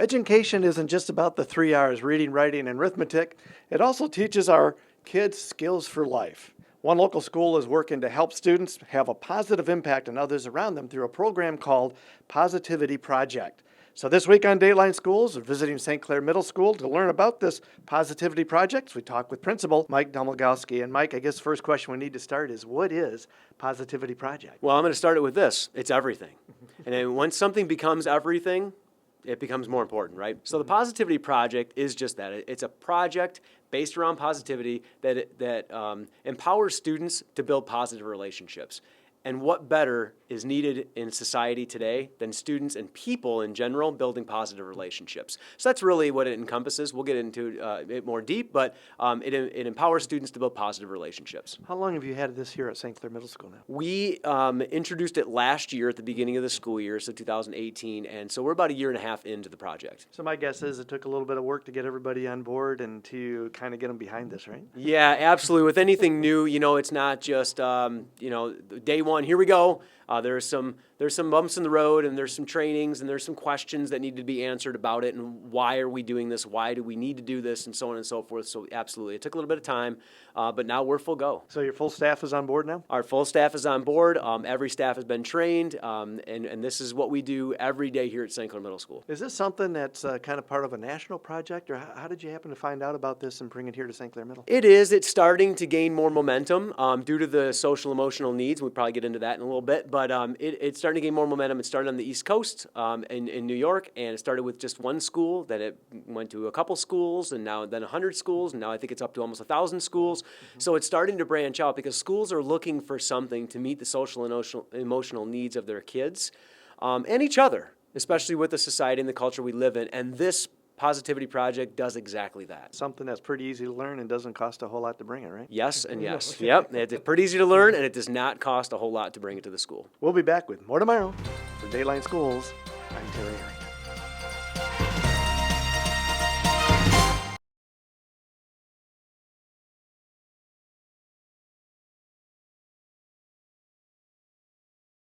Education isn't just about the 3 R's, reading, writing, and arithmetic. It also teaches our kids skills for life. One local school is working to help students have a positive impact on others around them through a program called Positivity Project. So this week on Dateline Schools, we're visiting St. Clair Middle School to learn about this Positivity Project. We talk with Principal Mike Domagalski. And Mike, I guess the first question we need to start is, what is Positivity Project? Well, I'm going to start it with this. It's everything. And then once something becomes everything, it becomes more important, right? So the Positivity Project is just that. It's a project based around positivity that empowers students to build positive relationships. And what better is needed in society today than students and people in general building positive relationships? So that's really what it encompasses. We'll get into it more deep, but it empowers students to build positive relationships. How long have you had this here at St. Clair Middle School now? We introduced it last year at the beginning of the school year, so 2018, and so we're about a year and a half into the project. So my guess is it took a little bit of work to get everybody on board and to kind of get them behind this, right? Yeah, absolutely. With anything new, it's not just, day one, here we go. There's some bumps in the road, and there's some trainings, and there's some questions that need to be answered about it, and why are we doing this? Why do we need to do this, and so on and so forth. So absolutely, it took a little bit of time, but now we're full go. So your full staff is on board now? Our full staff is on board. Every staff has been trained, and this is what we do every day here at St. Clair Middle School. Is this something that's kind of part of a national project, or how did you happen to find out about this and bring it here to St. Clair Middle? It is. It's starting to gain more momentum due to the social emotional needs. We'll probably get into that in a little bit, but it's starting to gain more momentum. It started on the East Coast in New York, and it started with just one school. Then it went to a couple schools, and now then 100 schools, and now I think it's up to almost 1,000 schools. Mm-hmm. So it's starting to branch out because schools are looking for something to meet the social and emotional needs of their kids and each other, especially with the society and the culture we live in. And this Positivity Project does exactly that. Something that's pretty easy to learn and doesn't cost a whole lot to bring it, right? Yes and yes. Yep, it's pretty easy to learn, and it does not cost a whole lot to bring it to the school. We'll be back with more tomorrow for Dateline Schools. I'm Terry Herring.